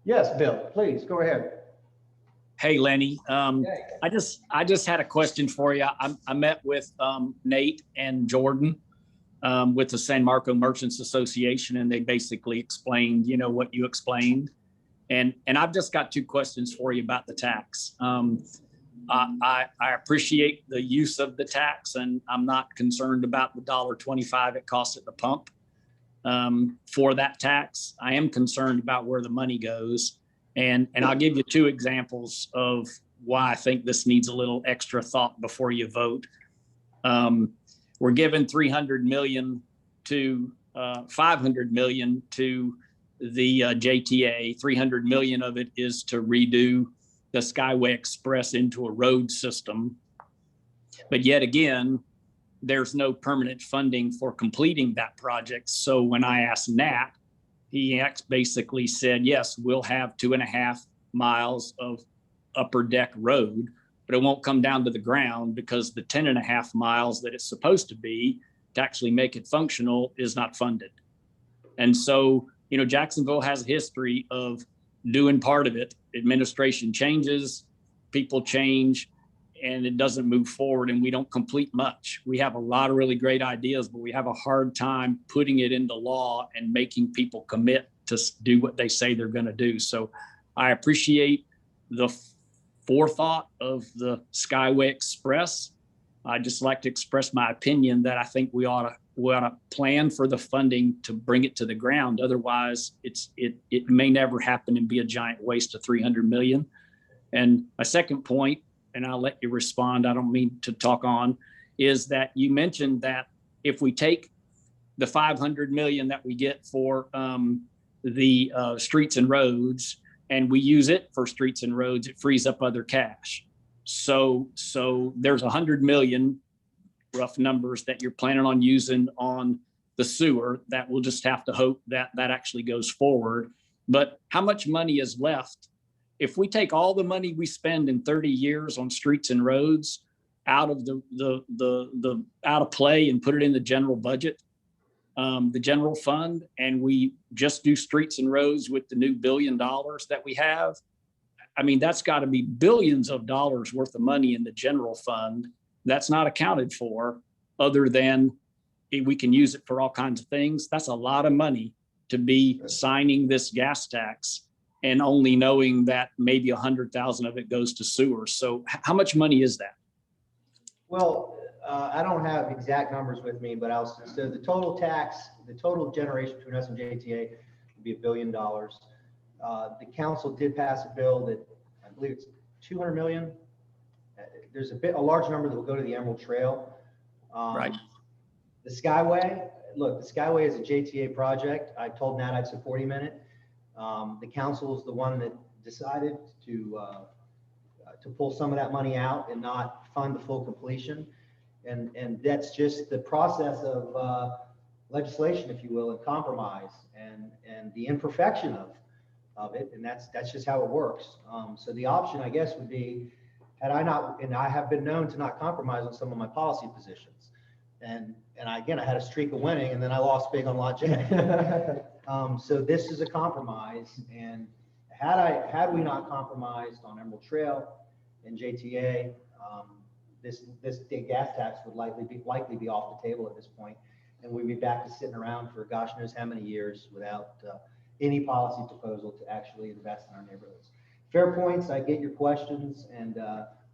Yes, Bill, please go ahead. Hey, Lenny. I just had a question for you. I met with Nate and Jordan with the San Marco Merchants Association, and they basically explained, what you explained. And I've just got 2 questions for you about the tax. I appreciate the use of the tax, and I'm not concerned about the $1.25 it costs at the pump for that tax. I am concerned about where the money goes. And I'll give you 2 examples of why I think this needs a little extra thought before you vote. We're giving $300 million to $500 million to the JTA. $300 million of it is to redo the Skyway Express into a road system. But yet again, there's no permanent funding for completing that project. So when I asked Nat, he basically said, yes, we'll have 2.5 miles of upper deck road, but it won't come down to the ground because the 10.5 miles that it's supposed to be to actually make it functional is not funded. And so, Jacksonville has a history of doing part of it. Administration changes, people change, and it doesn't move forward, and we don't complete much. We have a lot of really great ideas, but we have a hard time putting it into law and making people commit to do what they say they're going to do. So I appreciate the forethought of the Skyway Express. I just like to express my opinion that I think we ought to plan for the funding to bring it to the ground. Otherwise, it may never happen and be a giant waste of $300 million. And my second point, and I'll let you respond, I don't mean to talk on, is that you mentioned that if we take the $500 million that we get for the streets and roads and we use it for streets and roads, it frees up other cash. So there's $100 million, rough numbers, that you're planning on using on the sewer that we'll just have to hope that actually goes forward. But how much money is left? If we take all the money we spend in 30 years on streets and roads out of the out of play and put it in the general budget, the general fund, and we just do streets and roads with the new $1 billion that we have, I mean, that's got to be billions of dollars worth of money in the general fund that's not accounted for, other than we can use it for all kinds of things. That's a lot of money to be signing this gas tax and only knowing that maybe 100,000 of it goes to sewers. So how much money is that? Well, I don't have exact numbers with me, but so the total tax, the total generation between us and JTA would be $1 billion. The council did pass a bill that I believe it's 200 million. There's a large number that will go to the Emerald Trail. Right. The Skyway, look, the Skyway is a JTA project. I told Nat I'd support him in it. The council is the one that decided to pull some of that money out and not fund the full completion. And that's just the process of legislation, if you will, and compromise and the imperfection of it. And that's just how it works. So the option, I guess, would be, had I not, and I have been known to not compromise on some of my policy positions. And again, I had a streak of winning, and then I lost big on Lot J. So this is a compromise, and had we not compromised on Emerald Trail and JTA, this gas tax would likely be off the table at this point, and we'd be back to sitting around for gosh knows how many years without any policy proposal to actually invest in our neighborhoods. Fair points. I get your questions, and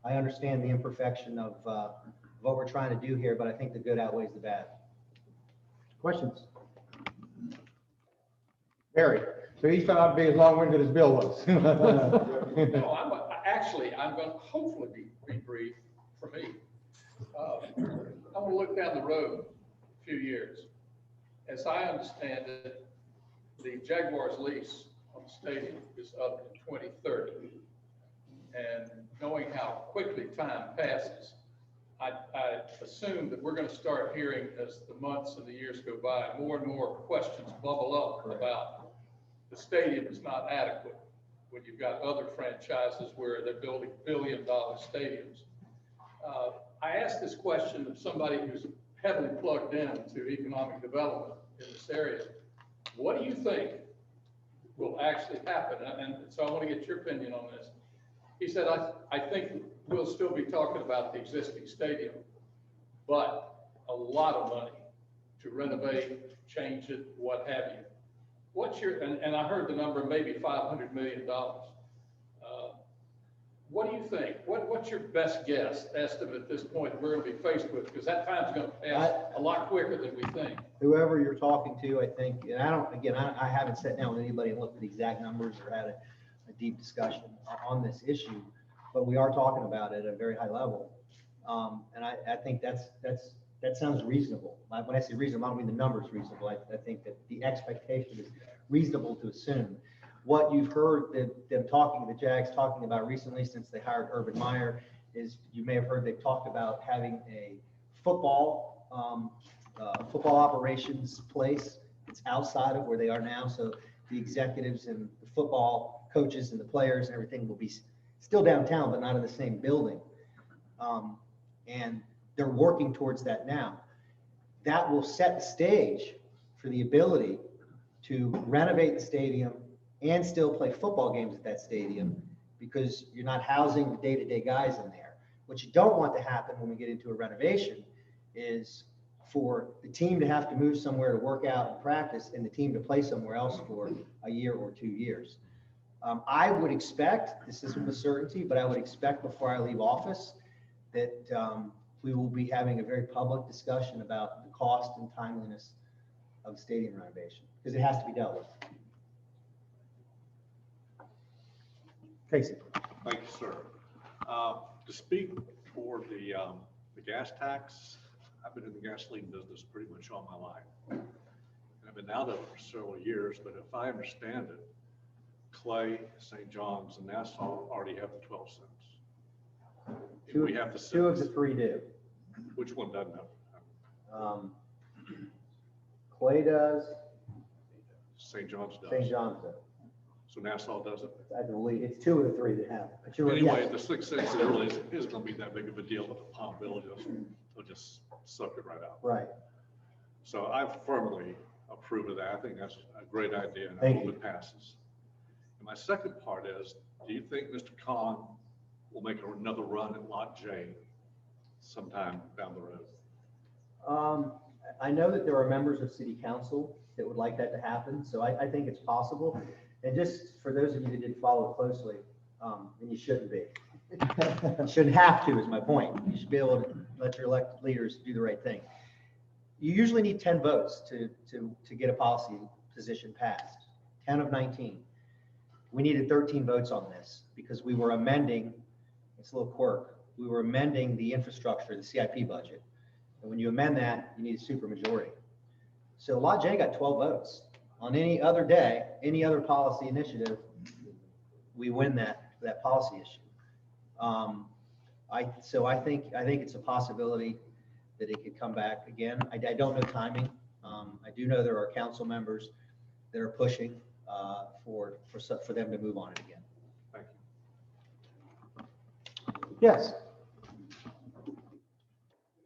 I understand the imperfection of what we're trying to do here, but I think the good outweighs the bad. Questions? Barry, so he's trying not to be as long-winded as Bill was. No, I'm going to hopefully be brief for me. I want to look down the road a few years. As I understand it, the Jaguars lease on the stadium is up to 2030. And knowing how quickly time passes, I assume that we're going to start hearing, as the months and the years go by, more and more questions bubble up about the stadium is not adequate when you've got other franchises where they're building billion-dollar stadiums. I asked this question of somebody who's heavily plugged into economic development in this area. What do you think will actually happen? And so I want to get your opinion on this. He said, I think we'll still be talking about the existing stadium, but a lot of money to renovate, change it, what have you. What's your, and I heard the number maybe $500 million. What do you think? What's your best guess estimate at this point we're going to be faced with? Because that time's going to pass a lot quicker than we think. Whoever you're talking to, I think, and I haven't sat down with anybody and looked at the exact numbers or had a deep discussion on this issue, but we are talking about it at a very high level. And I think that sounds reasonable. When I say reasonable, I don't mean the numbers reasonable. I think that the expectation is reasonable to assume. What you've heard them talking, the Jags talking about recently since they hired Urban Meyer, is you may have heard they've talked about having a football operations place. It's outside of where they are now, so the executives and the football coaches and the players and everything will be still downtown, but not in the same building. And they're working towards that now. That will set the stage for the ability to renovate the stadium and still play football games at that stadium, because you're not housing the day-to-day guys in there. What you don't want to happen when we get into a renovation is for the team to have to move somewhere to work out and practice and the team to play somewhere else for a year or 2 years. I would expect, this isn't with certainty, but I would expect before I leave office that we will be having a very public discussion about the cost and timeliness of stadium renovation, because it has to be dealt with. Casey. Thank you, sir. To speak for the gas tax, I've been in the gasoline business pretty much all my life. And I've been out of it for several years, but if I understand it, Clay, St. John's, and Nassau already have the 12 cents. We have the two of the three do. Which one doesn't have? Clay does. St. John's does. St. John's does. So Nassau doesn't? I believe it's 2 of the 3 that have it. But you're Anyway, yes. the 6 cents there really isn't going to be that big of a deal with the Palm Village. They'll just suck it right out. Right. So I firmly approve of that. I think that's a great idea, and I Thank hope you. it passes. And my second part is, do you think Mr. Khan will make another run at Lot J sometime down the road? I know that there are members of City Council that would like that to happen, so I think it's possible. And just for those of you that didn't follow it closely, and you shouldn't be, you shouldn't have to, is my point. You should be able to let your elected leaders do the right thing. You usually need 10 votes to get a policy position passed, 10 of 19. We needed 13 votes on this because we were amending, it's a little quirk, we were amending the infrastructure, the CIP budget. And when you amend that, you need a supermajority. So Lot J got 12 votes. On any other day, any other policy initiative, we win that policy issue. So I think it's a possibility that it could come back again. I don't know timing. I do know there are council members that are pushing for them to move on it again. Thank you. Yes.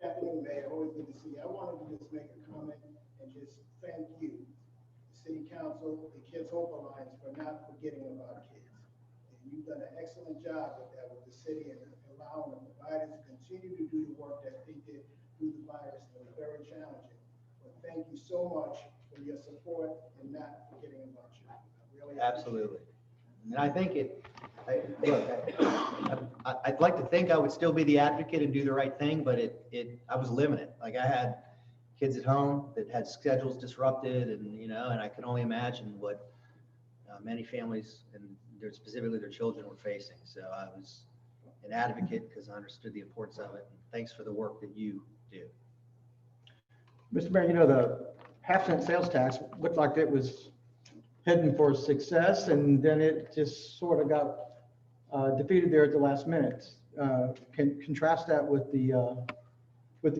Good afternoon, Mayor. Always good to see you. I wanted to just make a comment and just thank you, the City Council, the Kids Hope Alliance, for not forgetting about kids. And you've done an excellent job with that with the city and allowing the providers to continue to do the work that they did through the virus. It was very challenging. But thank you so much for your support and not forgetting about you. I really Absolutely. And I think I'd like to think I would still be the advocate and do the right thing, but I was limited. Like I had kids at home that had schedules disrupted, and I can only imagine what many families and specifically their children were facing. So I was an advocate because I understood the importance of it. And thanks for the work that you do. Mr. Mayor, the half-cent sales tax looked like it was heading for success, and then it just sort of got defeated there at the last minute. Can contrast that with the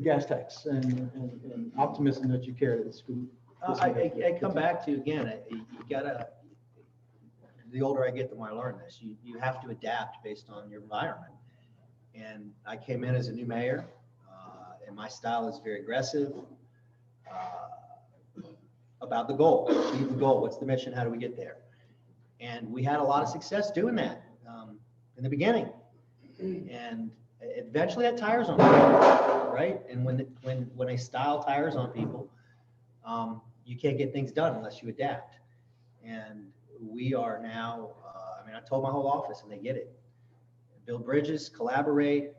gas tax and optimism that you carry to the school. I come back to, again, you gotta, the older I get, the more I learn this. You have to adapt based on your environment. And I came in as a new mayor, and my style is very aggressive. About the goal, achieve the goal. What's the mission? How do we get there? And we had a lot of success doing that in the beginning. And eventually that tires on people, right? And when a style tires on people, you can't get things done unless you adapt. And we are now, I told my whole office and they get it. Build bridges, collaborate.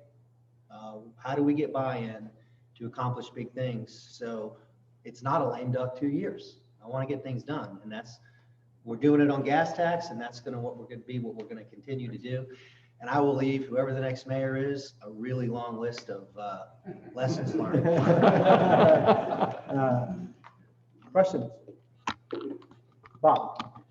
How do we get buy-in to accomplish big things? So it's not a lame duck 2 years. I want to get things done. And we're doing it on gas tax, and that's what we're going to continue to do. And I will leave whoever the next mayor is a really long list of lessons learned. Questions? Bob.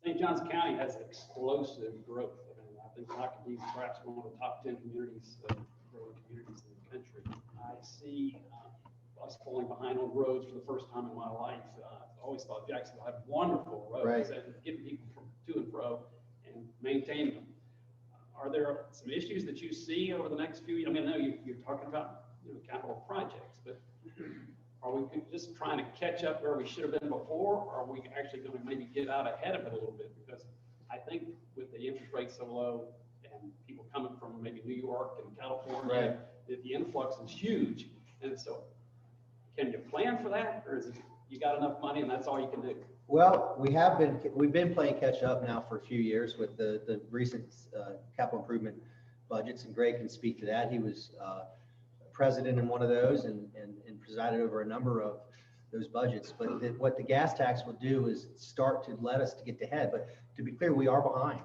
St. Johns County has explosive growth. I think Lockerbie is perhaps one of the top 10 communities, growing communities in the country. I see us falling behind on roads for the first time in my life. I always thought Jacksonville had wonderful roads, right, and getting people from to and fro and maintaining them. Are there some issues that you see over the next few years? I know you're talking about capital projects, but are we just trying to catch up where we should have been before? Or are we actually going to maybe get out ahead of it a little bit? Because I think with the interest rate so low and people coming from maybe New York and California, right, the influx is huge. And so can you plan for that? Or is it you got enough money and that's all you can do? Well, we've been playing catch up now for a few years with the recent capital improvement budgets, and Greg can speak to that. He was president in one of those and presided over a number of those budgets. But what the gas tax will do is start to let us to get ahead. But to be clear, we are behind.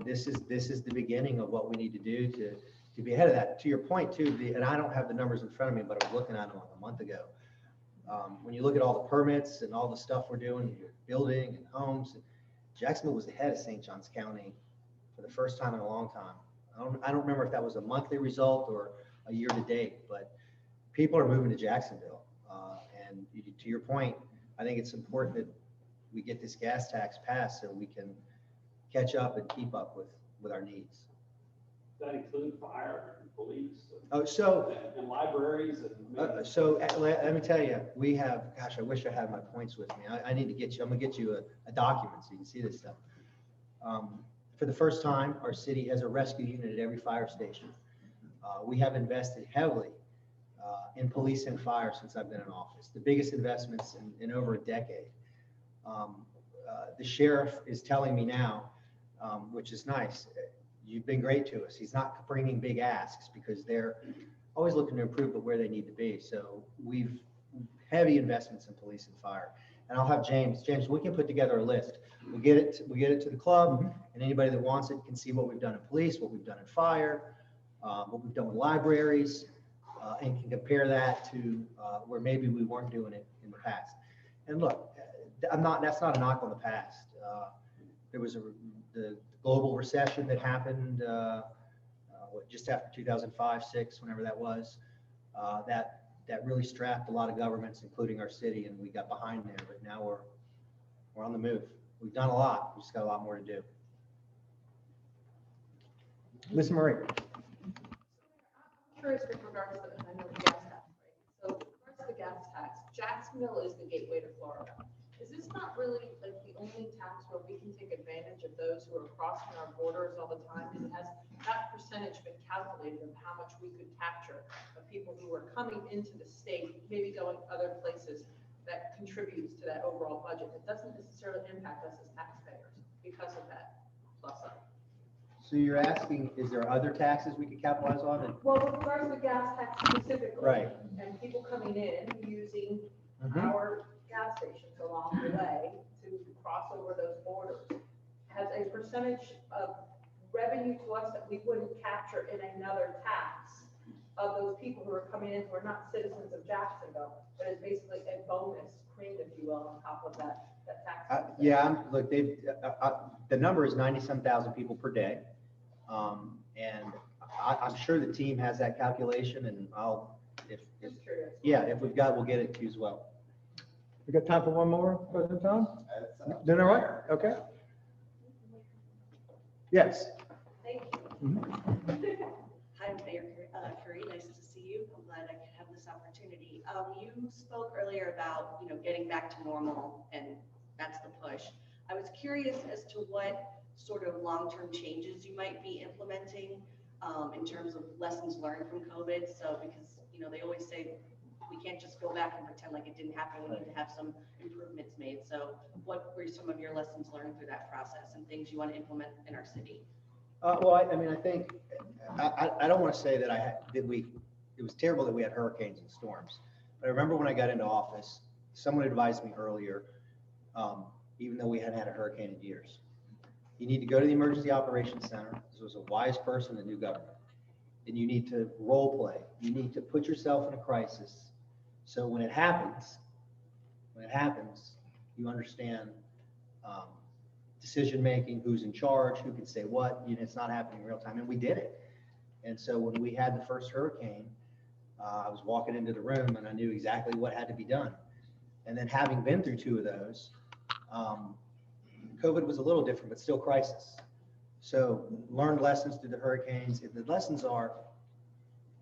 This is the beginning of what we need to do to be ahead of that. To your point too, and I don't have the numbers in front of me, but I was looking at them like a month ago. When you look at all the permits and all the stuff we're doing, building and homes, Jacksonville was ahead of St. Johns County for the first time in a long time. I don't remember if that was a monthly result or a year to date, but people are moving to Jacksonville. And to your point, I think it's important that we get this gas tax passed so we can catch up and keep up with our needs. Does that include fire and police? And libraries and so let me tell you, we have, gosh, I wish I had my points with me. I need to get you, I'm gonna get you a document so you can see this stuff. For the first time, our city has a rescue unit at every fire station. We have invested heavily in police and fire since I've been in office, the biggest investments in over a decade. The sheriff is telling me now, which is nice, you've been great to us. He's not bringing big asks because they're always looking to improve but where they need to be. So we've heavy investments in police and fire. And I'll have James, we can put together a list. We'll get it to the club, and anybody that wants it can see what we've done in police, what we've done in fire, what we've done with libraries, and can compare that to where maybe we weren't doing it in the past. And look, that's not a knock on the past. There was the global recession that happened just after 2005, 6, whenever that was. That really strapped a lot of governments, including our city, and we got behind there. But now we're on the move. We've done a lot. We just got a lot more to do. Lisa Marie. Curious with regards to the, I know the gas tax, right? So with regards to the gas tax, Jacksonville is the gateway to Florida. Is this not really like the only tax where we can take advantage of those who are crossing our borders all the time? And has that percentage been calculated of how much we could capture of people who are coming into the state, maybe going other places, that contributes to that overall budget? It doesn't necessarily impact us as taxpayers because of that plus up. So you're asking, is there other taxes we could capitalize on? Well, with regards to the gas tax specifically. Right. And people coming in using our gas stations along the way to cross over those borders, has a percentage of revenue to us that we wouldn't capture in another tax of those people who are coming in who are not citizens of Jacksonville, but it's basically a bonus creamed, if you will, on top of that tax. Look, the number is 97,000 people per day. And I'm sure the team has that calculation, and if we've got, we'll get it to you as well. We got time for one more, President Tom? Then all right, okay. Yes. Thank you. Hi, Mayor Curry, nice to see you. I'm glad I could have this opportunity. You spoke earlier about, getting back to normal, and that's the push. I was curious as to what sort of long-term changes you might be implementing in terms of lessons learned from COVID. So, because, they always say we can't just go back and pretend like it didn't happen. We need to have some improvements made. So what were some of your lessons learned through that process and things you want to implement in our city? Well, I think, I don't want to say that it was terrible that we had hurricanes and storms. But I remember when I got into office, someone advised me earlier, even though we hadn't had a hurricane in years, you need to go to the Emergency Operations Center. This was a wise person that knew government. And you need to role play. You need to put yourself in a crisis. So when it happens, you understand decision-making, who's in charge, who can say what. It's not happening in real time, and we did it. And so when we had the first hurricane, I was walking into the room and I knew exactly what had to be done. And then having been through 2 of those, COVID was a little different, but still crisis. So learned lessons through the hurricanes. The lessons are,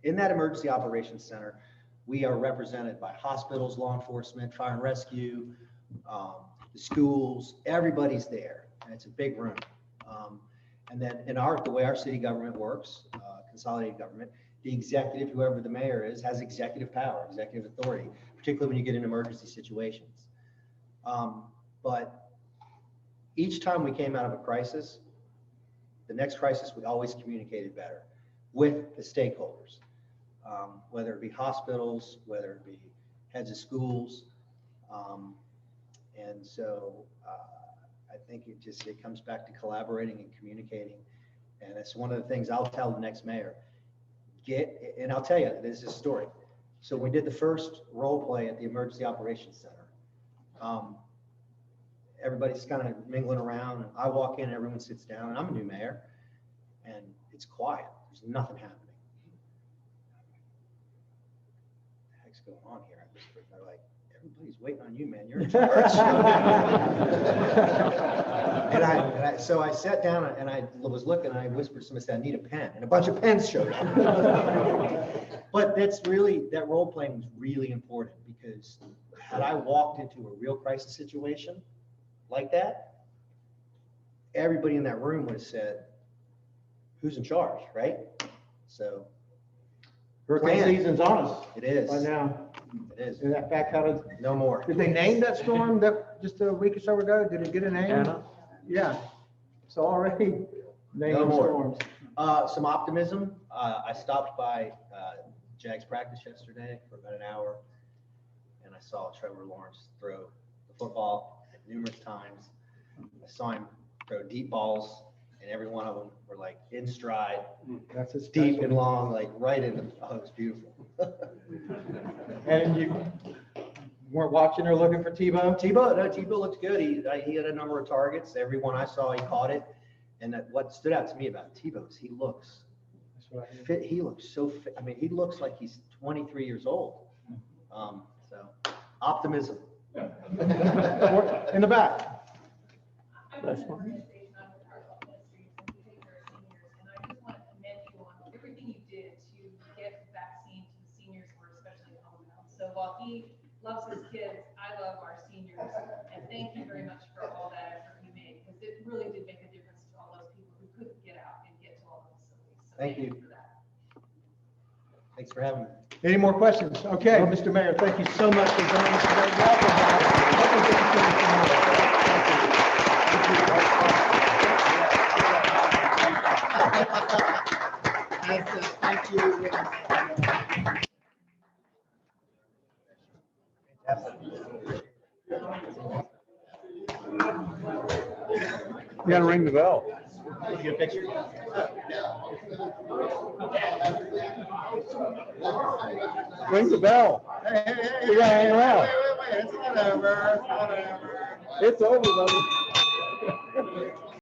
in that Emergency Operations Center, we are represented by hospitals, law enforcement, fire and rescue, the schools, everybody's there. And it's a big room. And then the way our city government works, consolidated government, the executive, whoever the mayor is, has executive power, executive authority, particularly when you get in emergency situations. But each time we came out of a crisis, the next crisis we always communicated better with the stakeholders, whether it be hospitals, whether it be heads of schools. And so I think it comes back to collaborating and communicating. And it's one of the things I'll tell the next mayor. And I'll tell you, this is a story. So we did the first role play at the Emergency Operations Center. Everybody's kind of mingling around, and I walk in, everyone sits down, and I'm a new mayor, and it's quiet. There's nothing happening. What the heck's going on here? I whispered. They're like, everybody's waiting on you, man. You're in charge. So I sat down and I was looking, and I whispered to somebody, I need a pen, and a bunch of pens showed up. But that role playing was really important, because had I walked into a real crisis situation like that, everybody in that room would have said, who's in charge, right? So Hurricane season's on us. It is. Right now. It is. Is that back out of? No more. Did they name that storm that just a week or so ago? Did it get a name? Anna? Yeah. So already named No more. storms. Some optimism. I stopped by Jags practice yesterday for about an hour, and I saw Trevor Lawrence throw the football numerous times. I saw him throw deep balls and every one of them were like in stride, That's a deep special- and long, like right in the, oh, it's beautiful. And you weren't watching or looking for Tebow? Tebow looked good. He had a number of targets. Every one I saw, he caught it. And what stood out to me about Tebow is he looks fit. He looks so fit. I mean, he looks like he's 23 years old. So optimism. In the back. That's fine. Everything you did to get vaccine to the seniors who are especially home now. So while he loves his kids, I love our seniors. And thank you very much for all that effort you made, because it really did make a difference to all those people who couldn't get out and get to all the facilities. So Thank you. for that. Thanks for having me. Any more questions? Okay, Mr. Mayor, thank you so much for joining us today. Thank you. You gotta ring the bell. Get a picture. Ring the bell. Hey, You gotta hang around. Wait, it's not over. It's not over. It's over, buddy.